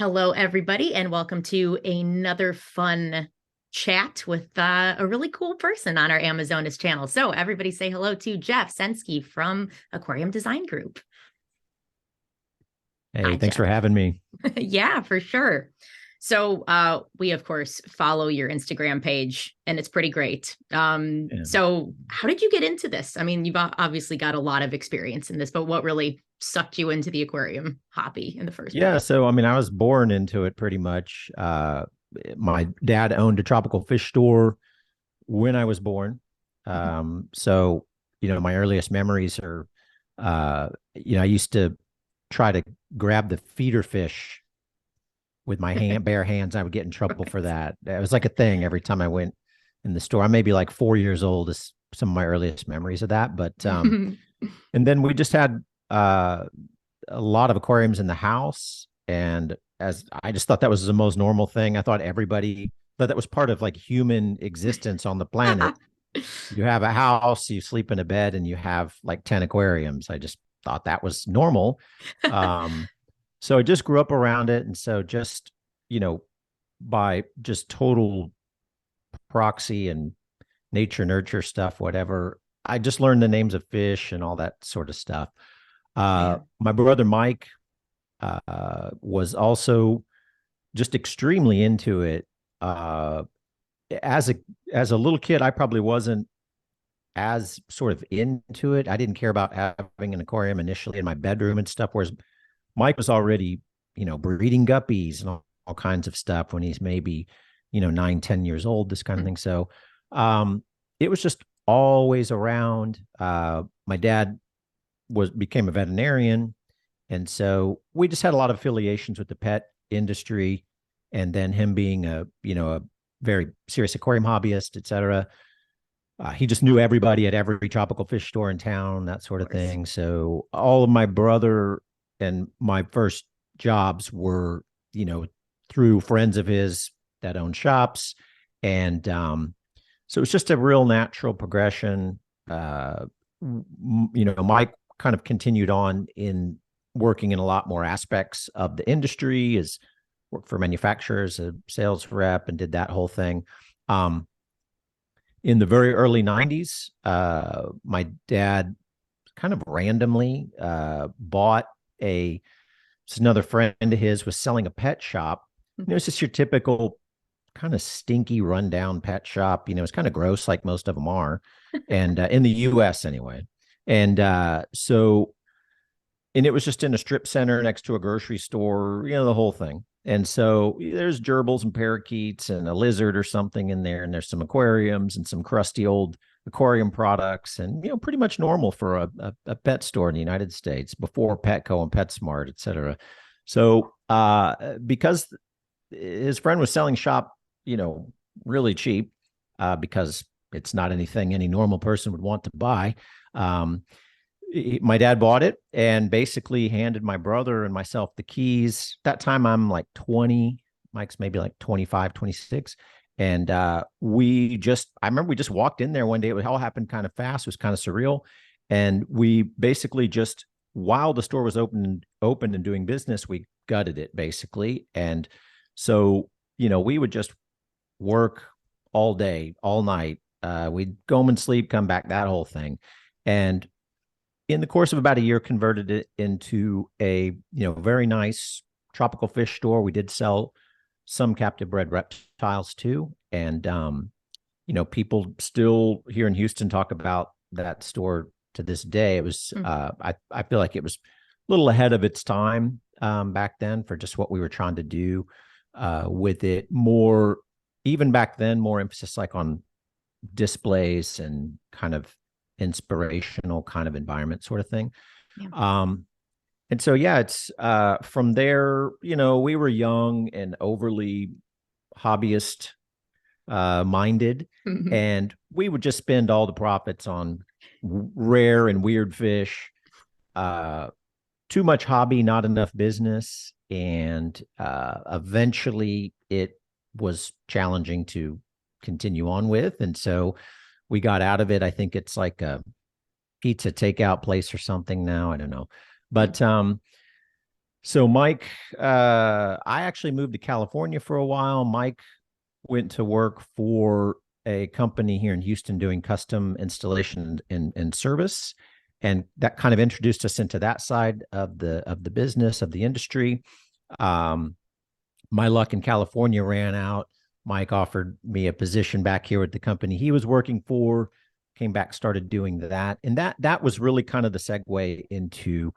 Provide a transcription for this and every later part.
Hello, everybody, and welcome to another fun chat with a really cool person on our Amazonas channel. So everybody say hello to Jeff Senske from Aquarium Design Group. Hey, Hi, thanks Jeff. for having me. Yeah, for sure. So we, of course, follow your Instagram page, and it's pretty great. So how did you get into this? I mean, you've obviously got a lot of experience in this, but what really sucked you into the aquarium hobby in the first Yeah, place? so I mean, I was born into it pretty much. My dad owned a tropical fish store when I was born. So my earliest memories are, I used to try to grab the feeder fish with my bare hands. I would get in trouble for that. It was like a thing every time I went in the store. I may be like 4 years old is some of my earliest memories of that. But and then we just had a lot of aquariums in the house, and as I just thought that was the most normal thing. I thought everybody thought that was part of like human existence on the planet. You have a house, you sleep in a bed, and you have like 10 aquariums. I just thought that was normal. So I just grew up around it, and so just by just total proxy and nature nurture stuff, whatever, I just learned the names of fish and all that sort of stuff. My brother Mike was also just extremely into it. As a little kid, I probably wasn't as sort of into it. I didn't care about having an aquarium initially in my bedroom and stuff. Whereas Mike was already, breeding guppies and all kinds of stuff when he's maybe, 9, 10 years old, this kind of thing. So it was just always around. My dad became a veterinarian, and so we just had a lot of affiliations with the pet industry. And then him being a very serious aquarium hobbyist, et cetera, he just knew everybody at every tropical fish store in town, that sort of thing. So all of my brother and my first jobs were, through friends of his that owned shops. And so it's just a real natural progression. Mike kind of continued on in working in a lot more aspects of the industry, as worked for manufacturers, a sales rep, and did that whole thing. In the very early 90s, my dad kind of randomly bought another friend of his was selling a pet shop. It's just your typical kind of stinky, rundown pet shop. It's kind of gross, like most of them are, and in the U.S. anyway. And and it was just in a strip center next to a grocery store, the whole thing. And so there's gerbils and parakeets and a lizard or something in there. And there's some aquariums and some crusty old aquarium products, and, pretty much normal for a pet store in the United States before Petco and PetSmart, et cetera. So because his friend was selling shop, really cheap, because it's not anything any normal person would want to buy. My dad bought it and basically handed my brother and myself the keys. That time I'm like 20, Mike's maybe like 25, 26. And I remember we just walked in there one day. It all happened kind of fast. It was kind of surreal. And we basically just, while the store was open and doing business, we gutted it basically. And so, we would just work all day, all night. We'd go home and sleep, come back, that whole thing. And in the course of about a year, converted it into a very nice tropical fish store. We did sell some captive bred reptiles too, and people still here in Houston talk about that store to this day. It was I feel like it was a little ahead of its time back then for just what we were trying to do with it. More, even back then, more emphasis like on displays and kind of inspirational kind of environment sort of thing. And so it's from there, we were young and overly hobbyist minded, and we would just spend all the profits on rare and weird fish. Too much hobby, not enough business, and eventually it was challenging to continue on with. And so we got out of it. I think it's like a pizza takeout place or something now. I don't know. But So Mike, I actually moved to California for a while. Mike went to work for a company here in Houston doing custom installation and service. And that kind of introduced us into that side of the business, of the industry. Um, my luck in California ran out. Mike offered me a position back here at the company he was working for, came back, started doing that. And that was really kind of the segue into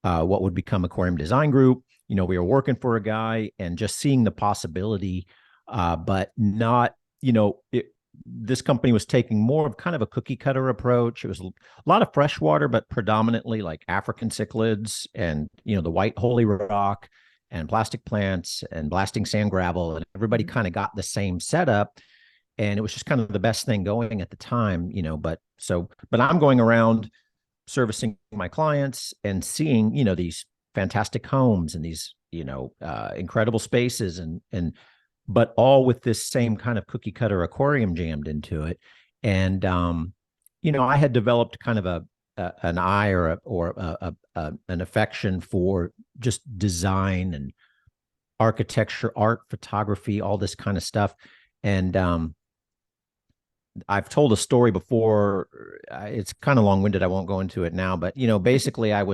what would become Aquarium Design Group. You know, we were working for a guy and just seeing the possibility, but not, this company was taking more of kind of a cookie cutter approach. It was a lot of freshwater, but predominantly like African cichlids and, the white holy rock and plastic plants and blasting sand gravel. And everybody kind of got the same setup. And it was just kind of the best thing going at the time, but I'm going around servicing my clients and seeing, these fantastic homes and these, incredible spaces but all with this same kind of cookie cutter aquarium jammed into it. And, I had developed kind of an eye or an affection for just design and architecture, art, photography, all this kind of stuff. And, I've told a story before. It's kind of long-winded. I won't go into it now, but basically I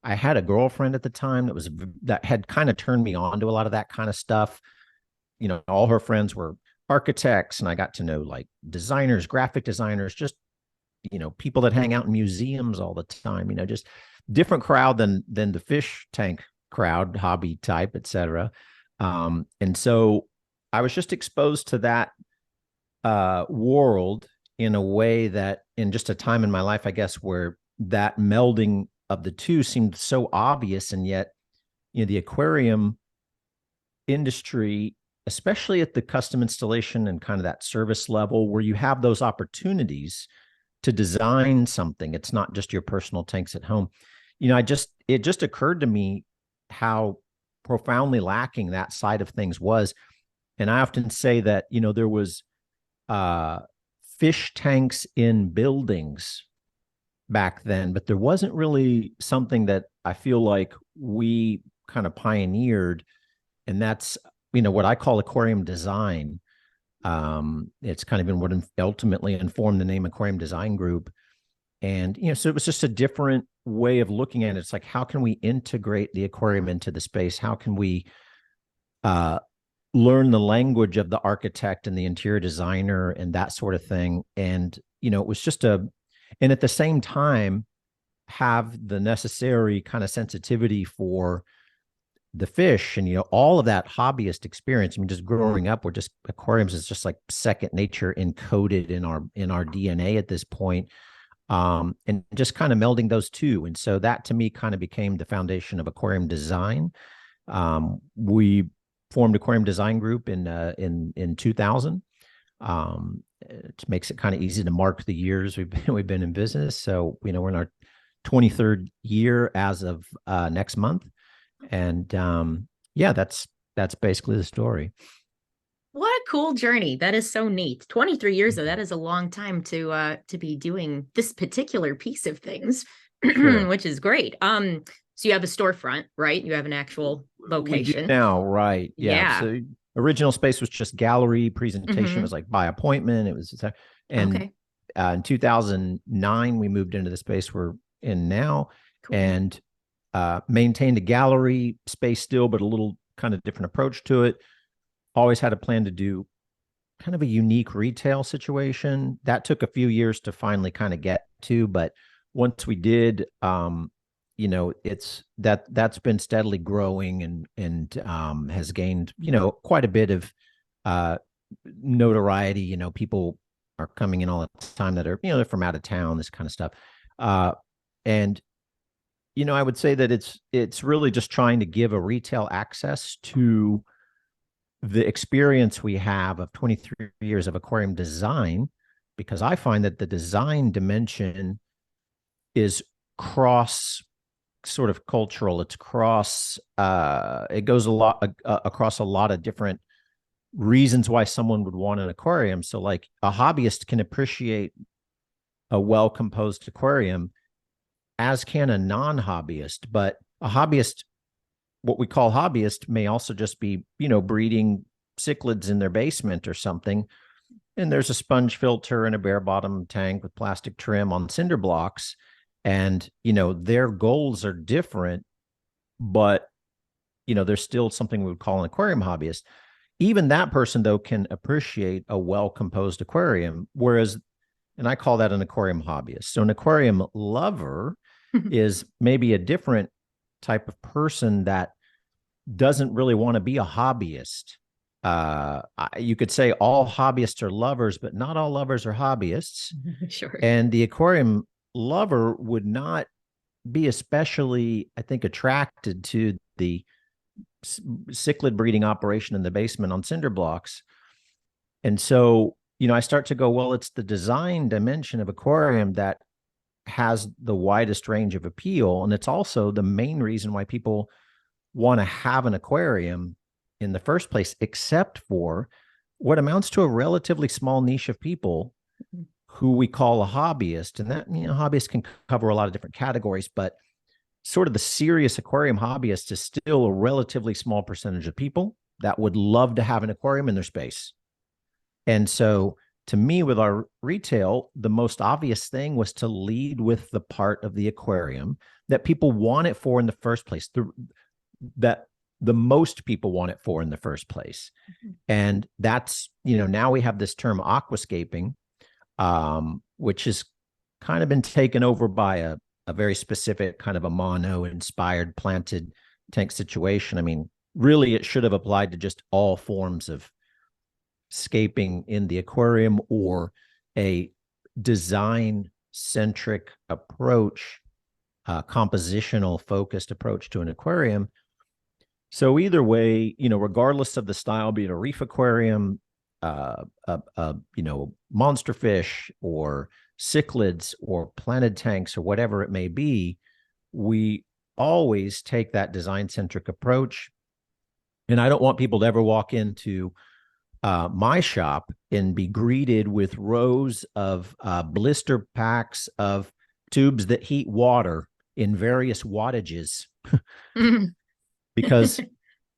had a girlfriend at the time that had kind of turned me on to a lot of that kind of stuff. All her friends were architects, and I got to know like designers, graphic designers, just, people that hang out in museums all the time, just different crowd than the fish tank crowd, hobby type, etc. And so I was just exposed to that world in a way that, in just a time in my life, I guess, where that melding of the two seemed so obvious. And yet, the aquarium industry, especially at the custom installation and kind of that service level, where you have those opportunities to design something, it's not just your personal tanks at home. It just occurred to me how profoundly lacking that side of things was. And I often say that, there was fish tanks in buildings back then, but there wasn't really something that I feel like we kind of pioneered. And that's, what I call aquarium design. It's kind of been what ultimately informed the name Aquarium Design Group. And, so it was just a different way of looking at it. It's like, how can we integrate the aquarium into the space? How can we learn the language of the architect and the interior designer and that sort of thing? And, it was just and at the same time, have the necessary kind of sensitivity for the fish and, all of that hobbyist experience. I mean, just growing up, aquariums is just like second nature, encoded in our DNA at this point. And just kind of melding those two. And so that to me kind of became the foundation of aquarium design. We formed Aquarium Design Group in 2000. It makes it kind of easy to mark the years we've been in business. So, we're in our 23rd year as of next month. And that's basically the story. What a cool journey. That is so neat. 23 years though, that is a long time to be doing this particular piece of things, sure. Which is great. So you have a storefront, right? You have an actual location. We do now, right? Yeah. So original space was just gallery. Presentation was like by appointment. It was, and in 2009 we moved into the space we're in now. Cool. And maintained a gallery space still, but a little kind of different approach to it. Always had a plan to do kind of a unique retail situation. That took a few years to finally kind of get to, but once we did, that's been steadily growing and has gained, quite a bit of notoriety. People are coming in all the time that are, they're from out of town, this kind of stuff. And I would say that it's really just trying to give a retail access to the experience we have of 23 years of aquarium design, because I find that the design dimension is cross sort of cultural. It's cross, it goes a lot across a lot of different reasons why someone would want an aquarium. So like a hobbyist can appreciate a well-composed aquarium, as can a non-hobbyist, but a hobbyist what we call hobbyist may also just be, breeding cichlids in their basement or something. And there's a sponge filter and a bare bottom tank with plastic trim on cinder blocks. And, their goals are different, but, there's still something we would call an aquarium hobbyist. Even that person, though, can appreciate a well-composed aquarium, whereas, and I call that an aquarium hobbyist. So an aquarium lover is maybe a different type of person that doesn't really want to be a hobbyist. You could say all hobbyists are lovers, but not all lovers are hobbyists. Sure. And the aquarium lover would not be especially, I think, attracted to the cichlid breeding operation in the basement on cinder blocks. And so, I start to go, well, it's the design dimension of aquarium that has the widest range of appeal. And it's also the main reason why people want to have an aquarium in the first place, except for what amounts to a relatively small niche of people who we call a hobbyist. And that, hobbyist can cover a lot of different categories, but sort of the serious aquarium hobbyist is still a relatively small percentage of people that would love to have an aquarium in their space. And so to me, with our retail, the most obvious thing was to lead with the part of the aquarium that people want it for in the first place, that the most people want it for in the first place. And that's, now we have this term aquascaping, which has kind of been taken over by a very specific kind of a mono-inspired planted tank situation. I mean, really, it should have applied to just all forms of scaping in the aquarium, or a design-centric approach, compositional focused approach to an aquarium. So either way, regardless of the style, be it a reef aquarium, monster fish or cichlids or planted tanks or whatever it may be, we always take that design-centric approach. And I don't want people to ever walk into my shop and be greeted with rows of blister packs of tubes that heat water in various wattages. Because,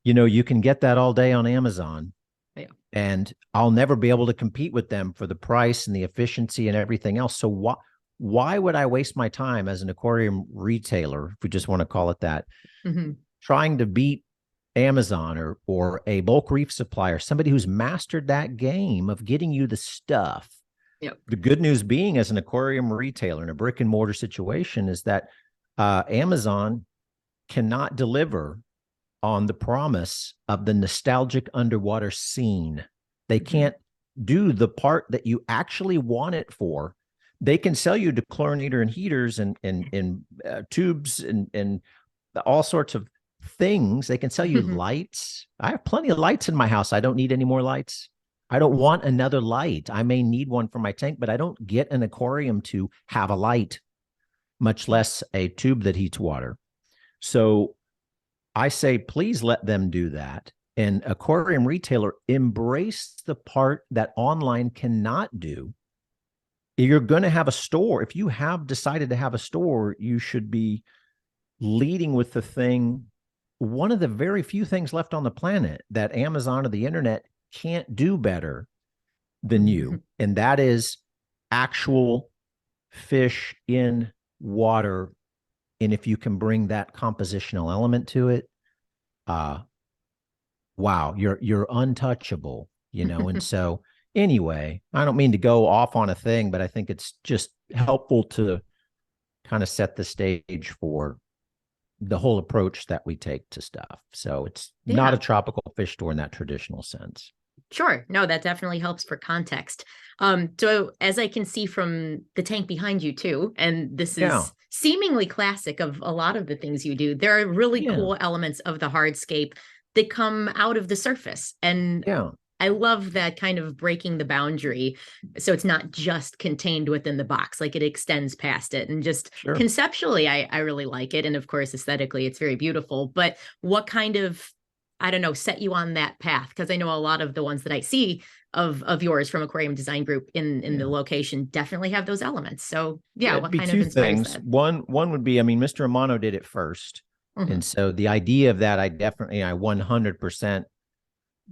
you can get that all day on Amazon. Yeah. And I'll never be able to compete with them for the price and the efficiency and everything else. So why would I waste my time as an aquarium retailer, if we just want to call it that, trying to beat Amazon or a bulk reef supplier, somebody who's mastered that game of getting you the stuff? Yep. The good news being, as an aquarium retailer in a brick and mortar situation, is that Amazon cannot deliver on the promise of the nostalgic underwater scene. They can't do the part that you actually want it for. They can sell you dechlorinator and heaters and tubes and all sorts of things. They can sell you lights. I have plenty of lights in my house. I don't need any more lights. I don't want another light. I may need one for my tank, but I don't get an aquarium to have a light, much less a tube that heats water. So I say, please let them do that. And aquarium retailer, embrace the part that online cannot do. You're going to have a store. If you have decided to have a store, you should be leading with the thing, one of the very few things left on the planet that Amazon or the internet can't do better than you. And that is actual fish in water. And if you can bring that compositional element to it, wow, you're untouchable, And so anyway, I don't mean to go off on a thing, but I think it's just helpful to kind of set the stage for the whole approach that we take to stuff. So it's not a tropical fish store in that traditional sense. Sure. No, that definitely helps for context. So as I can see from the tank behind you too, and this is seemingly classic of a lot of the things you do, there are really cool elements of the hardscape that come out of the surface. And I love that kind of breaking the boundary. So it's not just contained within the box, like it extends past it. And just conceptually, I really like it. And of course, aesthetically, it's very beautiful. But what kind of, I don't know, set you on that path? Because I know a lot of the ones that I see of yours from Aquarium Design Group in the location definitely have those elements. So what kind of inspires that? One would be, Mr. Amano did it first. And so the idea of that, I 100%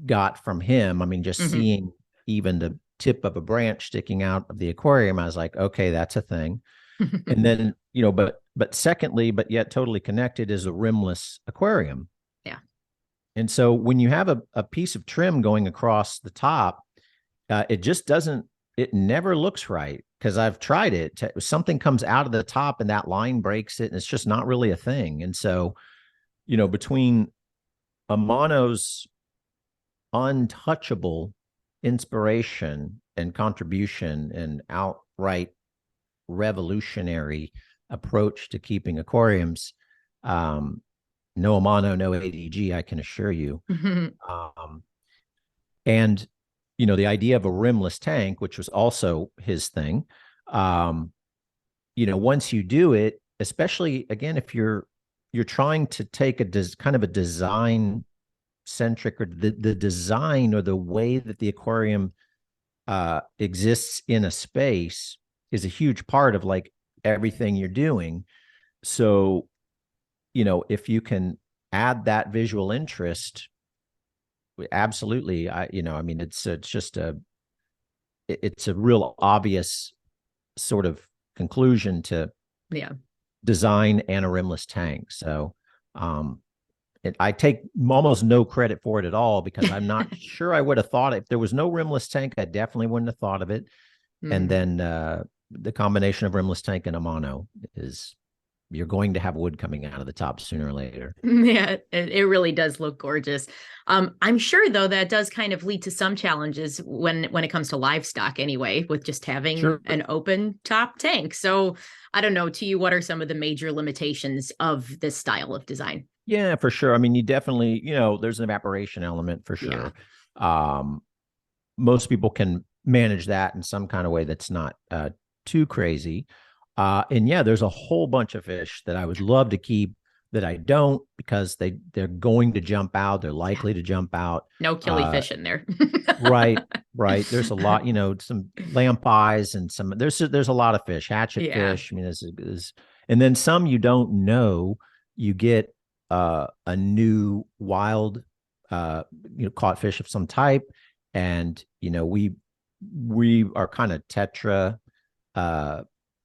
got from him. I mean, just seeing even the tip of a branch sticking out of the aquarium, I was like, okay, that's a thing. And then, but secondly, but yet totally connected, is a rimless aquarium. Yeah. And so when you have a piece of trim going across the top, it just it never looks right, because I've tried it. Something comes out of the top and that line breaks it, and it's just not really a thing. And so, between Amano's untouchable inspiration and contribution and outright revolutionary approach to keeping aquariums, no Amano, no ADG, I can assure you. And the idea of a rimless tank, which was also his thing, once you do it, especially again, if you're trying to take kind of a design centric, or the design or the way that the aquarium exists in a space is a huge part of like everything you're doing. So, if you can add that visual interest, absolutely. I mean, it's just it's a real obvious sort of conclusion to design and a rimless tank. So, I take almost no credit for it at all, because I'm not sure I would have thought it. If there was no rimless tank, I definitely wouldn't have thought of it. And then the combination of rimless tank and Amano is, you're going to have wood coming out of the top sooner or later. Yeah, it really does look gorgeous. I'm sure, though, that does kind of lead to some challenges when it comes to livestock anyway, with just having an open top tank. So I don't know, to you, what are some of the major limitations of this style of design? Yeah, for sure. I mean, you definitely, there's an evaporation element for sure. Yeah. Most people can manage that in some kind of way that's not too crazy. And yeah, there's a whole bunch of fish that I would love to keep that I don't, because they're going to jump out. They're likely to jump out. No killifish in there. Right. There's a lot, some lamp eyes and there's a lot of fish, hatchet fish. I mean, and then some you don't know. You get a new wild, caught fish of some type, and we are kind of tetra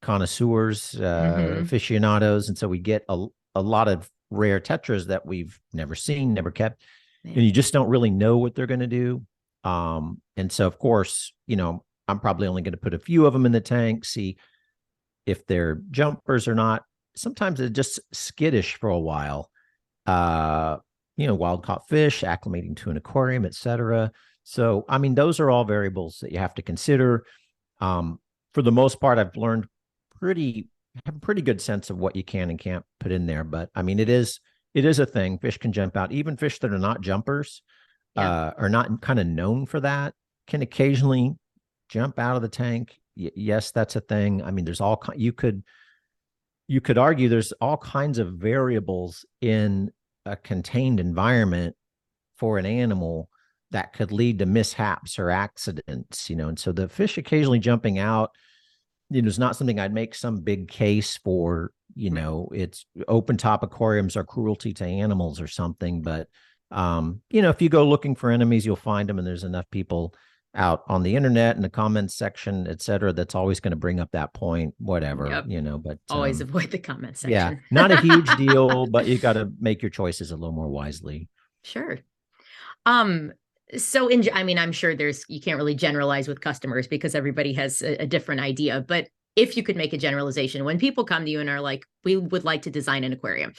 connoisseurs, aficionados, and so we get a lot of rare tetras that we've never seen, never kept, and you just don't really know what they're going to do. And so, of course, I'm probably only going to put a few of them in the tank, see if they're jumpers or not. Sometimes they're just skittish for a while. Wild caught fish, acclimating to an aquarium, etc. So, I mean, those are all variables that you have to consider. For the most part, I've learned have a pretty good sense of what you can and can't put in there. But I mean, it is a thing. Fish can jump out. Even fish that are not jumpers, are not kind of known for that, can occasionally jump out of the tank. Yes, that's a thing. I mean, there's you could argue there's all kinds of variables in a contained environment for an animal that could lead to mishaps or accidents, and so the fish occasionally jumping out, is not something I'd make some big case for. It's open top aquariums are cruelty to animals or something. But, if you go looking for enemies, you'll find them. And there's enough people out on the internet in the comments section, et cetera, that's always going to bring up that point, whatever, but always avoid the comment section. Yeah, not a huge deal, but you got to make your choices a little more wisely. Sure. So I mean, I'm sure you can't really generalize with customers because everybody has a different idea, but if you could make a generalization, when people come to you and are like, we would like to design an aquarium,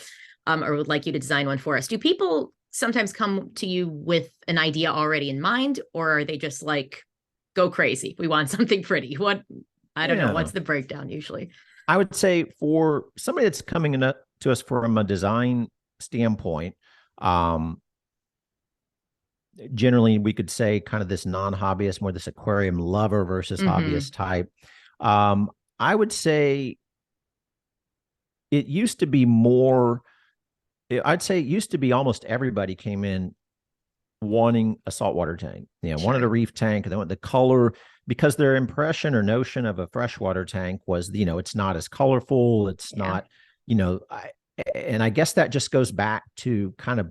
or would like you to design one for us, do people sometimes come to you with an idea already in mind, or are they just like, go crazy, we want something pretty? I don't know. What's the breakdown usually? I would say for somebody that's coming to us from a design standpoint, generally we could say kind of this non-hobbyist, more this aquarium lover versus hobbyist type. I would say it used to be more, I'd say it used to be almost everybody came in wanting a saltwater tank, wanted a reef tank, and they want the color, because their impression or notion of a freshwater tank was, it's not as colorful. It's not, And I guess that just goes back to kind of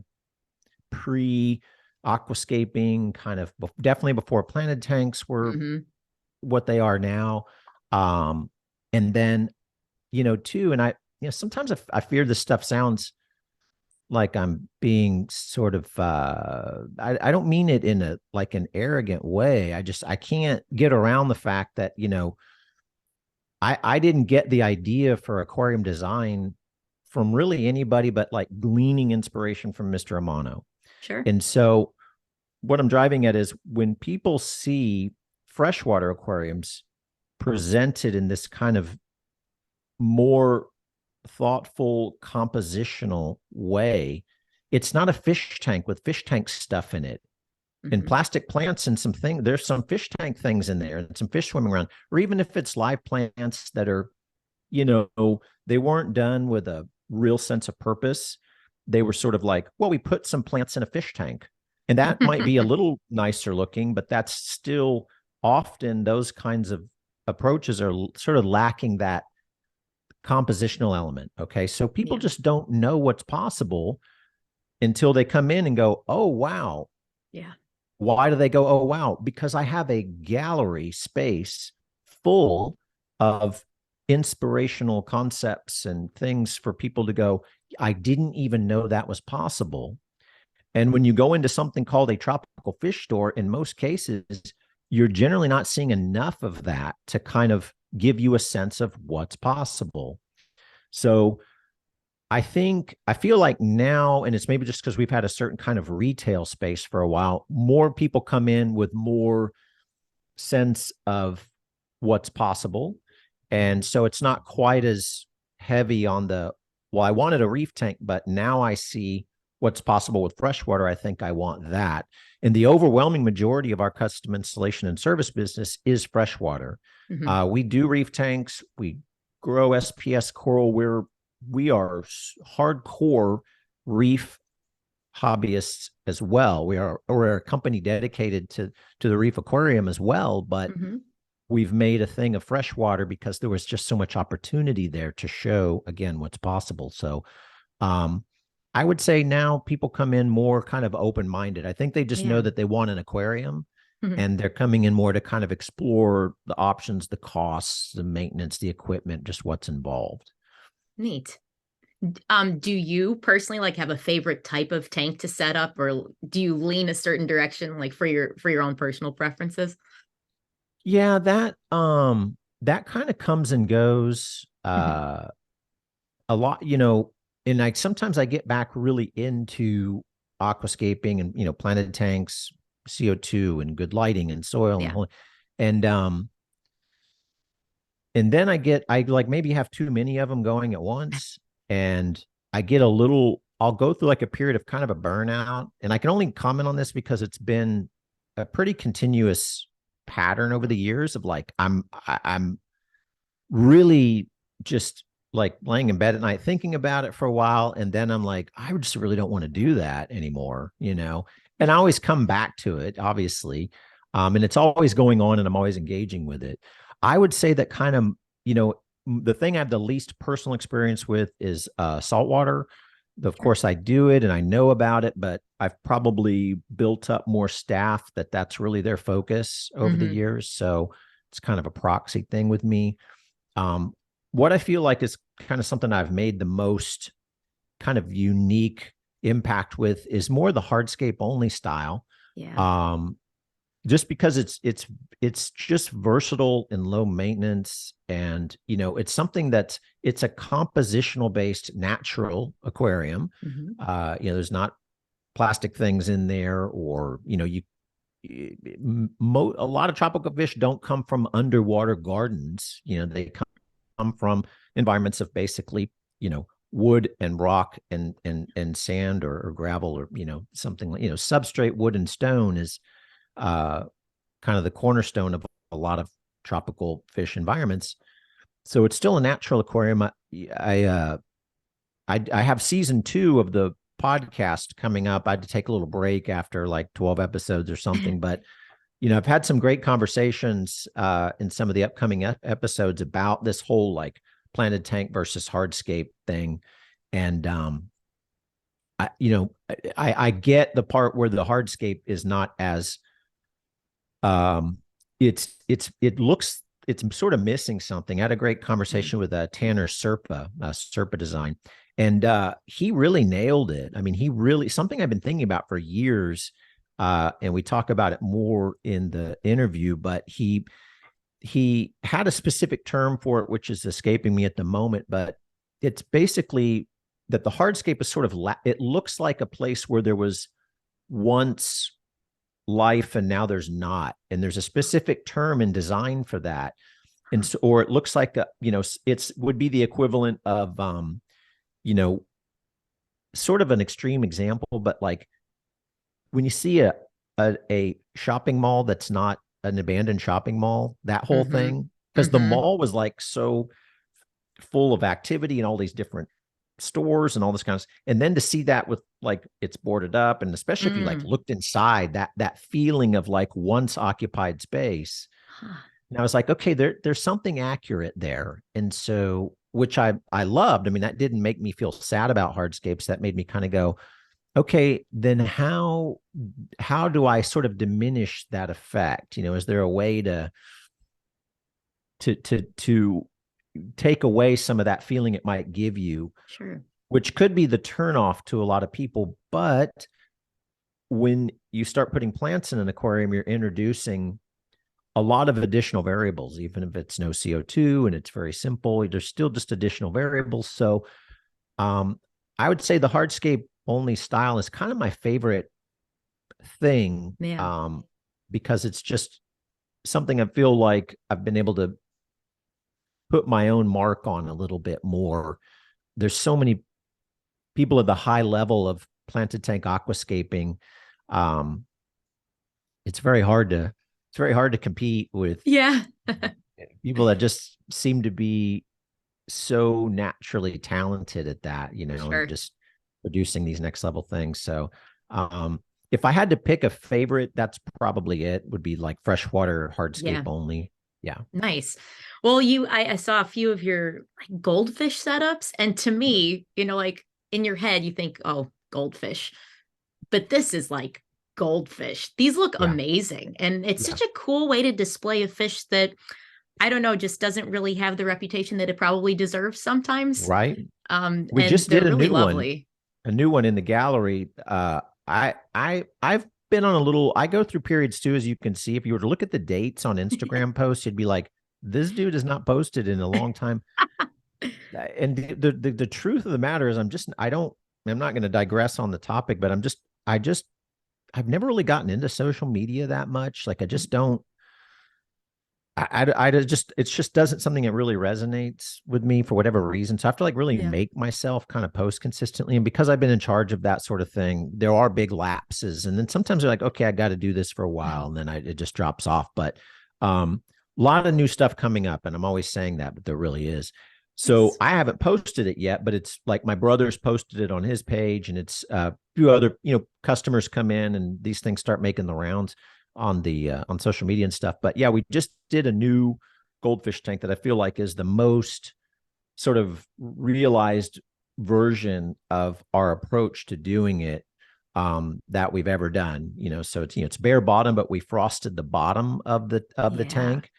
pre aquascaping, kind of definitely before planted tanks were what they are now. And then, too, and sometimes I fear this stuff sounds like I'm being sort of, I don't mean it in an arrogant way. I can't get around the fact that, I didn't get the idea for aquarium design from really anybody, but like gleaning inspiration from Mr. Amano. Sure. And so what I'm driving at is when people see freshwater aquariums presented in this kind of more thoughtful compositional way, it's not a fish tank with fish tank stuff in it and plastic plants and there's some fish tank things in there and some fish swimming around, or even if it's live plants that are, they weren't done with a real sense of purpose. They were sort of like, well, we put some plants in a fish tank, and that might be a little nicer looking, but that's still often those kinds of approaches are sort of lacking that compositional element. Okay. So people just don't know what's possible until they come in and go, oh, wow. Yeah. Why do they go, oh, wow? Because I have a gallery space full of inspirational concepts and things for people to go, I didn't even know that was possible. And when you go into something called a tropical fish store, in most cases, you're generally not seeing enough of that to kind of give you a sense of what's possible. So I feel like now, and it's maybe just because we've had a certain kind of retail space for a while, more people come in with more sense of what's possible. And so it's not quite as heavy on I wanted a reef tank, but now I see what's possible with freshwater. I think I want that. And the overwhelming majority of our custom installation and service business is freshwater. We do reef tanks. We grow SPS coral. We are hardcore reef hobbyists as well. We're a company dedicated to the reef aquarium as well, but we've made a thing of freshwater because there was just so much opportunity there to show again what's possible. So I would say now people come in more kind of open-minded. I think they just know that they want an aquarium, and they're coming in more to kind of explore the options, the costs, the maintenance, the equipment, just what's involved. Neat. Do you personally have a favorite type of tank to set up, or do you lean a certain direction for your own personal preferences? Yeah, that kind of comes and goes a lot, and sometimes I get back really into aquascaping and planted tanks, CO2 and good lighting and soil and then I maybe have too many of them going at once, and I'll go through a period of kind of a burnout. And I can only comment on this because it's been a pretty continuous pattern over the years of I'm really just laying in bed at night thinking about it for a while, and then I'm like, I just really don't want to do that anymore, and I always come back to it, obviously, and it's always going on, and I'm always engaging with it. I would say that kind of, the thing I have the least personal experience with is saltwater. Of course, I do it and I know about it, but I've probably built up more staff that's really their focus over the years. So it's kind of a proxy thing with me. What I feel like is kind of something I've made the most kind of unique impact with is more the hardscape only style. Yeah. Just because it's just versatile and low maintenance, and it's something it's a compositional based natural aquarium. There's not plastic things in there, or a lot of tropical fish don't come from underwater gardens. They come from environments of basically wood and rock and sand or gravel, or something like substrate wood and stone is kind of the cornerstone of a lot of tropical fish environments. So it's still a natural aquarium. I have season 2 of the podcast coming up. I had to take a little break after 12 episodes or something, but I've had some great conversations in some of the upcoming episodes about this whole planted tank versus hardscape thing. And I get the part where the hardscape is not as it looks, it's sort of missing something. I had a great conversation with Tanner Serpa Design, and he really nailed it. I mean, he really, something I've been thinking about for years, and we talk about it more in the interview, but he had a specific term for it, which is escaping me at the moment, but it's basically that the hardscape is sort of, it looks like a place where there was once life and now there's not. And there's a specific term in design for that. And so, or it looks like, it's would be the equivalent of, sort of an extreme example, but like when you see a shopping mall that's not an abandoned shopping mall, that whole thing, because the mall was like so full of activity and all these different stores and all this kind of, and then to see that with like it's boarded up, and especially if you like looked inside, that feeling of like once occupied space. And I was like, okay, there's something accurate there. And so, which I loved. I mean, that didn't make me feel sad about hardscapes. That made me kind of go, okay, then how do I sort of diminish that effect? Is there a way to take away some of that feeling it might give you? Sure. Which could be the turnoff to a lot of people. But when you start putting plants in an aquarium, you're introducing a lot of additional variables, even if it's no CO2 and it's very simple, there's still just additional variables. So I would say the hardscape only style is kind of my favorite thing, because it's just something I feel like I've been able to put my own mark on a little bit more. There's so many people at the high level of planted tank aquascaping. It's very hard to compete with people that just seem to be so naturally talented at that, and just producing these next level things. So if I had to pick a favorite, that's probably it, would be like freshwater hardscape only. Yeah. Nice. Well, I saw a few of your like goldfish setups, and to me, like in your head, you think, oh, goldfish, but this is like goldfish. These look amazing. And it's such a cool way to display a fish that, I don't know, just doesn't really have the reputation that it probably deserves sometimes. Right. We and just did a really new lovely. A new one in the gallery. I've been on a little, I go through periods too, as you can see. If you were to look at the dates on Instagram posts, you'd be like, this dude has not posted in a long time. And the truth of the matter is, I'm not going to digress on the topic, but I've never really gotten into social media that much. Like I just don't, it just doesn't something that really resonates with me for whatever reason. So I have to like really make myself kind of post consistently. And because I've been in charge of that sort of thing, there are big lapses. And then sometimes they're like, okay, I got to do this for a while. And then it just drops off. But a lot of new stuff coming up. And I'm always saying that, but there really is. So I haven't posted it yet, but it's like my brother's posted it on his page, and it's a few other, customers come in and these things start making the rounds on on social media and stuff. But yeah, we just did a new goldfish tank that I feel like is the most sort of realized version of our approach to doing it that we've ever done. So it's bare bottom, but we frosted the bottom of the tank.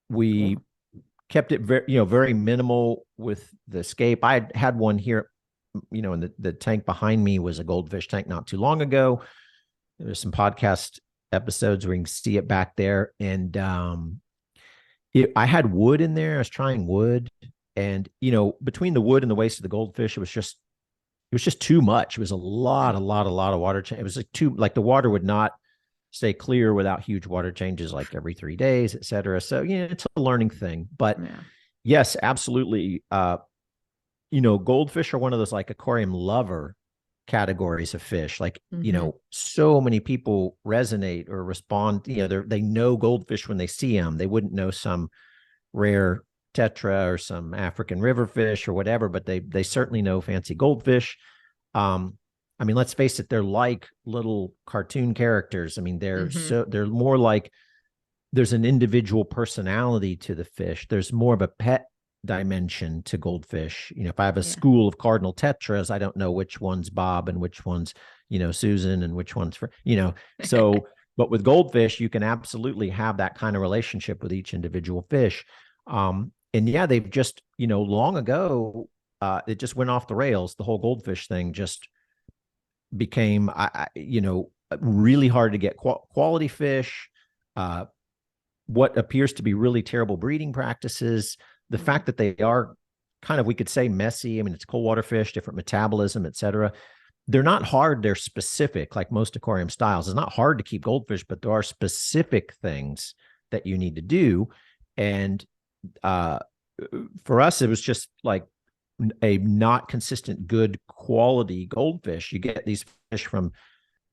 We kept it very minimal with the escape. I had one here, and the tank behind me was a goldfish tank not too long ago. There's some podcast episodes where you can see it back there. And I had wood in there. I was trying wood, and between the wood and the waste of the goldfish, it was just too much. It was a lot of water change. It was like the water would not stay clear without huge water changes like every 3 days, et cetera. So, it's a learning thing. But yes, absolutely. Goldfish are one of those like aquarium lover categories of fish. Like, so many people resonate or respond. They know goldfish when they see them. They wouldn't know some rare tetra or some African river fish or whatever, but they certainly know fancy goldfish. I mean, let's face it, they're like little cartoon characters. I mean, they're more like there's an individual personality to the fish. There's more of a pet dimension to goldfish. If I have a Yeah. school of cardinal tetras, I don't know which one's Bob and which one's, Susan and which one's so, but with goldfish, you can absolutely have that kind of relationship with each individual fish. And yeah, they've just, long ago, it just went off the rails. The whole goldfish thing just became, really hard to get quality fish, what appears to be really terrible breeding practices, the fact that they are kind of, we could say, messy. I mean, it's cold water fish, different metabolism, et cetera. They're not hard. They're specific, like most aquarium styles. It's not hard to keep goldfish, but there are specific things that you need to do. And for us, it was just like a not consistent, good quality goldfish. You get these fish from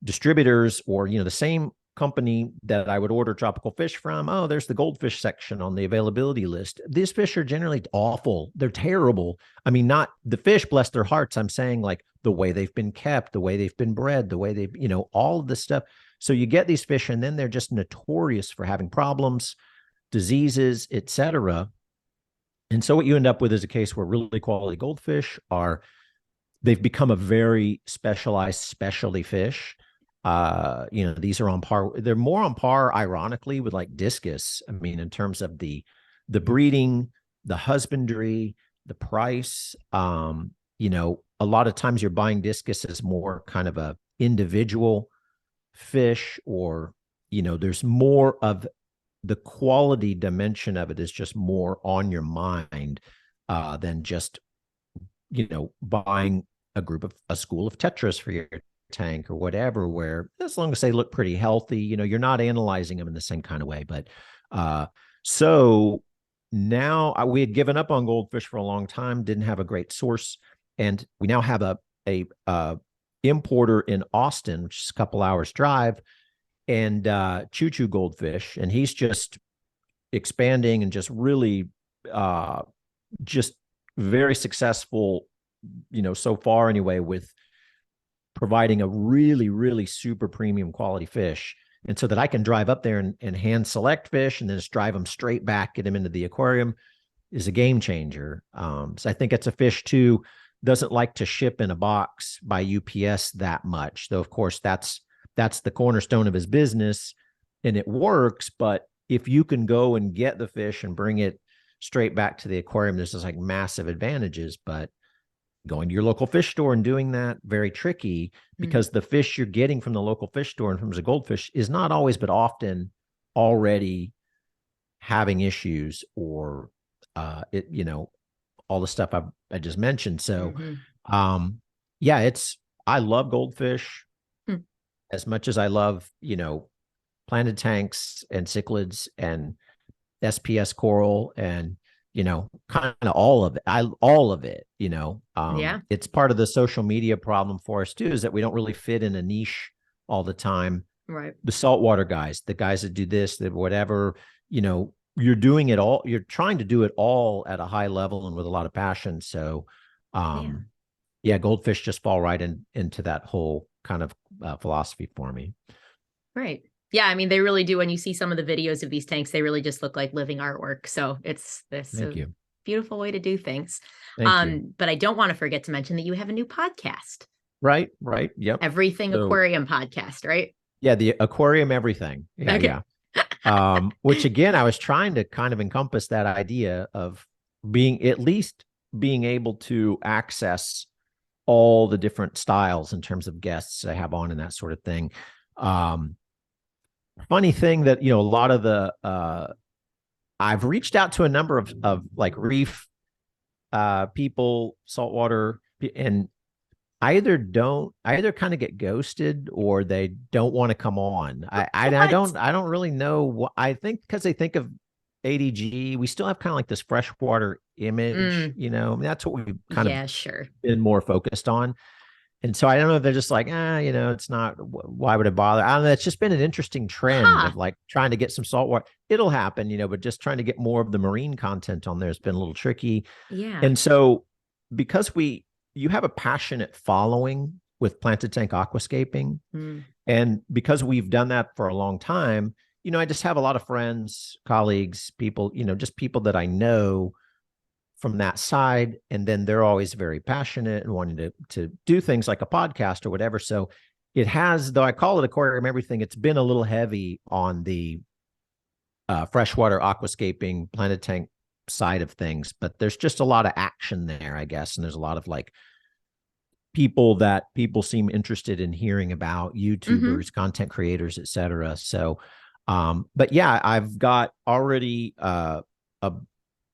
distributors or, the same company that I would order tropical fish from. Oh, there's the goldfish section on the availability list. These fish are generally awful. They're terrible. I mean, not the fish, bless their hearts. I'm saying like the way they've been kept, the way they've been bred, the way they've, all of this stuff. So you get these fish and then they're just notorious for having problems, diseases, etc. And so what you end up with is a case where really quality goldfish they've become a very specialized specialty fish. These are on par. They're more on par, ironically, with like discus. I mean, in terms of the breeding, the husbandry, the price. A lot of times you're buying discus as more kind of a individual fish, or there's more of the quality dimension of it is just more on your mind than just buying a school of tetras for your tank or whatever, where as long as they look pretty healthy, you're not analyzing them in the same kind of way. But so now we had given up on goldfish for a long time, didn't have a great source, and we now have a importer in Austin, which is a couple hours drive, and Choo Choo Goldfish, and he's just expanding and just really just very successful, so far anyway, with providing a really, really super premium quality fish. And so that I can drive up there and hand select fish and then just drive them straight back, get them into the aquarium, is a game changer. So I think it's a fish too, doesn't like to ship in a box by UPS that much, though of course that's the cornerstone of his business and it works. But if you can go and get the fish and bring it straight back to the aquarium, there's just like massive advantages. But going to your local fish store and doing that, very tricky, because the fish you're getting from the local fish store in terms of goldfish is not always, but often already having issues or all the stuff I just mentioned. So I love goldfish as much as I love, planted tanks and cichlids and SPS coral and, kind of all of it, it's part of the social media problem for us too, is that we don't really fit in a niche all the time. Right. The saltwater guys, the guys that do this, that whatever, you're doing it all. You're trying to do it all at a high level and with a lot of passion. So, goldfish just fall right into that whole kind of philosophy for me. Right. Yeah. I mean, they really do. When you see some of the videos of these tanks, they really just look like living artwork. So it's a beautiful way to do things. But I don't want to forget to mention that you have a new podcast. Right. Yep. Everything Aquarium Podcast, right? Yeah. The Aquarium Everything. Yeah. Okay. Yeah. Which again, I was trying to kind of encompass that idea of being able to access all the different styles in terms of guests I have on and that sort of thing. Funny thing that, a lot of the, I've reached out to a number of like reef people, saltwater, and either kind of get ghosted or they don't want to come on. I don't really know what I think, because they think of ADG. We still have kind of like this freshwater image, that's what we've kind of been more focused on. And so I don't know if they're just like, it's not, why would it bother? I don't know. It's just been an interesting trend of like trying to get some saltwater. It'll happen, but just trying to get more of the marine content on there has been a little tricky. Yeah. And so because you have a passionate following with planted tank aquascaping, and because we've done that for a long time, I just have a lot of friends, colleagues, people, just people that I know from that side. And then they're always very passionate and wanting to do things like a podcast or whatever. So it has, though I call it Aquarium Everything, it's been a little heavy on the freshwater aquascaping planet tank side of things, but there's just a lot of action there, I guess. And there's a lot of like people seem interested in hearing about, YouTubers, content creators, etc. So, but yeah, I've got already,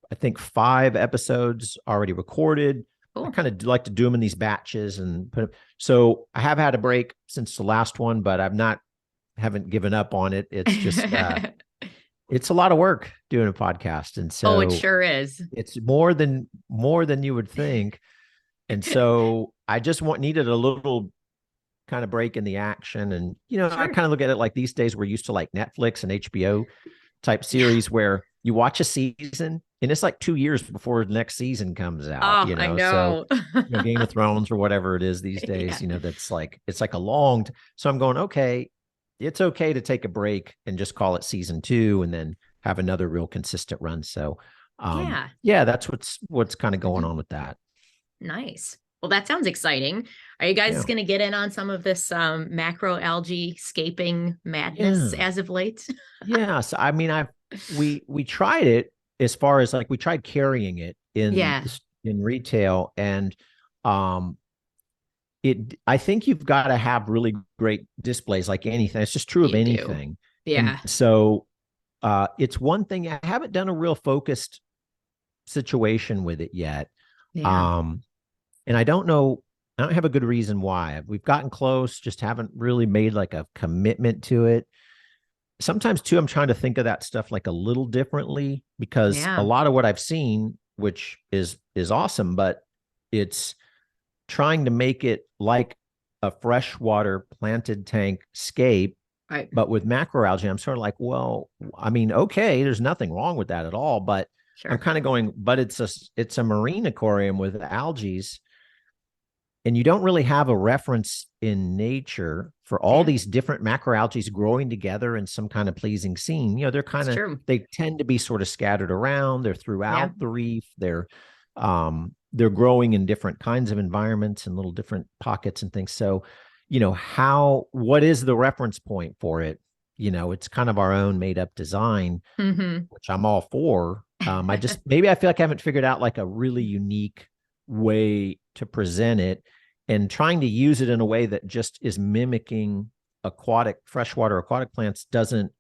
I think 5 episodes already recorded. Cool. I kind of like to do them in these batches and put them. So I have had a break since the last one, but haven't given up on it. It's just, it's a lot of work doing a podcast. And so it sure is. It's more than you would think. And so I just needed a little kind of break in the action. And, Sure. I kind of look at it like these days we're used to like Netflix and HBO type series where you watch a season and it's like 2 years before the next season comes out. Oh, I know. So, Game of Thrones or whatever it is these days, that's like, it's like a long, so I'm going, okay, it's okay to take a break and just call it season 2 and then have another real consistent run. So, that's what's kind of going on with that. Nice. Well, that sounds exciting. Are you guys going to get in on some of this macro algae scaping madness as of late? Yeah. So, I mean, we tried it as far as like, we tried carrying it in retail, and I think you've got to have really great displays like anything. It's just true of anything. Yeah. And so it's one thing. I haven't done a real focused situation with it yet. Yeah. And I don't know, I don't have a good reason why. We've gotten close, just haven't really made like a commitment to it. Sometimes too, I'm trying to think of that stuff like a little differently, because a lot of what I've seen, which is awesome, but it's trying to make it like a freshwater planted tank scape, right, but with macroalgae. I'm sort of like, well, I mean, okay, there's nothing wrong with that at all, but I'm kind of going, but it's a marine aquarium with algae, and you don't really have a reference in nature for all these different macroalgae growing together in some kind of pleasing scene. They're kind of, they tend to be sort of scattered around. They're throughout the reef. They're growing in different kinds of environments and little different pockets and things. So, what is the reference point for it? It's kind of our own made up design, which I'm all for. Maybe I feel like I haven't figured out like a really unique way to present it, and trying to use it in a way that just is mimicking freshwater aquatic plants doesn't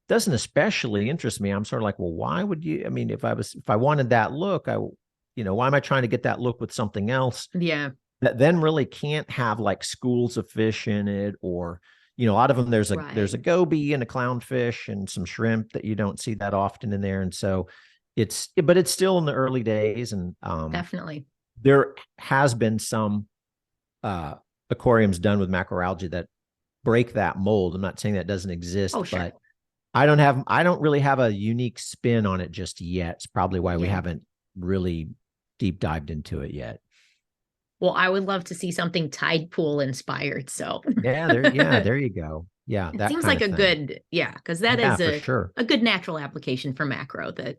especially interest me. I'm sort of like, well, why would you? I mean, if I wanted that look, why am I trying to get that look with something else? Yeah. That then really can't have like schools of fish in it, or, a lot of them, there's a goby and a clownfish and some shrimp that you don't see that often in there. And so but it's still in the early days. And definitely there has been some aquariums done with macroalgae that break that mold. I'm not saying that doesn't exist, but I don't really have a unique spin on it just yet. It's probably why we haven't really deep dived into it yet. Well, I would love to see something tide pool inspired. So there you go. Yeah. That seems like a good, because that is a good natural application for macro that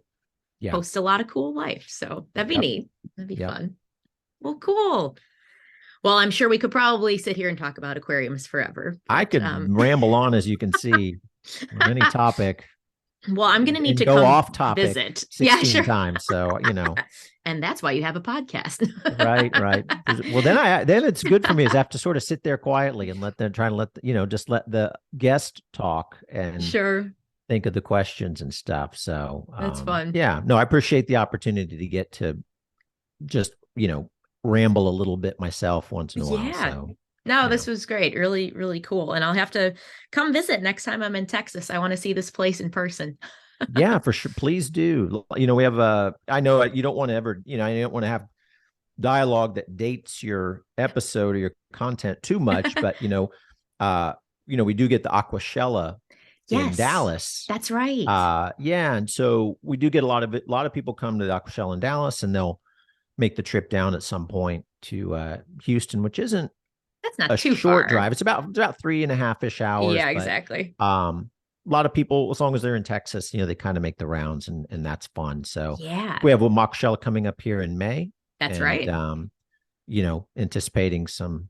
hosts a lot of cool life. So that'd be neat. That'd be fun. Well, cool. Well, I'm sure we could probably sit here and talk about aquariums forever. But, I could ramble on, as you can see, on any topic. Well, I'm going to need to go come off topic visit 16 times. So, and that's why you have a podcast. Right. Well, then it's good for me is I have to sort of sit there quietly and let the guest talk and think of the questions and stuff. So that's fun. Yeah, no, I appreciate the opportunity to get to just, ramble a little bit myself once in a while. So no, this was great. Really, really cool. And I'll have to come visit next time I'm in Texas. I want to see this place in person. Yeah, for sure. Please do. We have I know you don't want to ever, you don't want to have dialogue that dates your episode or your content too much, but we do get the Aquashella in Dallas. That's right. And so we do get a lot of people come to the Aquashella in Dallas, and they'll make the trip down at some point to Houston, which isn't that's not too short far. drive. It's about 3.5-ish hours. Yeah, exactly. lot of people, as long as they're in Texas, they kind of make the rounds, and that's fun. So Yeah, we have a mock shell coming up here in May. that's And, right. anticipating some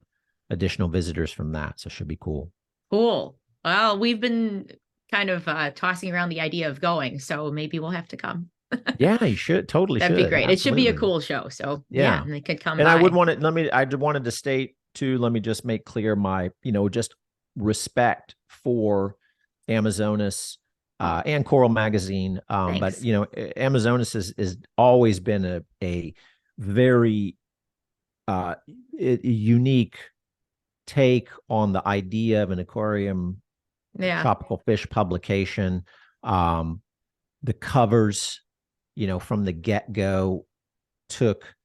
additional visitors from that. So it should be cool. Cool. Well, we've been kind of tossing around the idea of going, so maybe we'll have to come. Yeah, you should. Totally That'd be should. great. It should be a Absolutely. cool show. So yeah, Yeah. and they could come And I would by. want to, I wanted to state too, let me just make clear my, just respect for Amazonas Oh, and Coral Magazine. But thanks. Amazonas is always been a very unique take on the idea of an aquarium Yeah. tropical fish publication. The covers, from the get-go took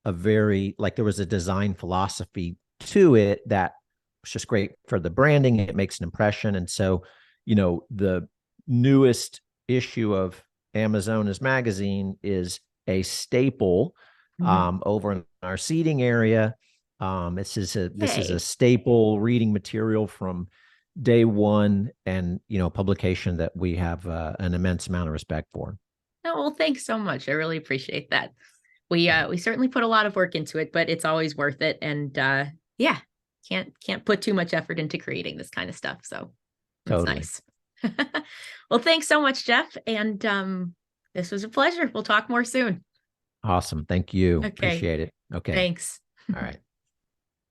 a very, like, there was a design philosophy to it that was just great for the branding. It makes an impression. And so, the newest issue of Amazonas magazine is a staple Mhm. over in our seating area. This is a Yay. staple reading material from day one, and publication that we have an immense amount of respect for. Oh, well, thanks so much. I really appreciate that. We certainly put a lot of work into it, but it's always worth it. And yeah, can't put too much effort into creating this kind of stuff. So it's Totally. nice. Well, thanks so much, Jeff. And this was a pleasure. We'll talk more soon. Awesome. Thank you. Okay. Appreciate it. Okay. Thanks. All right.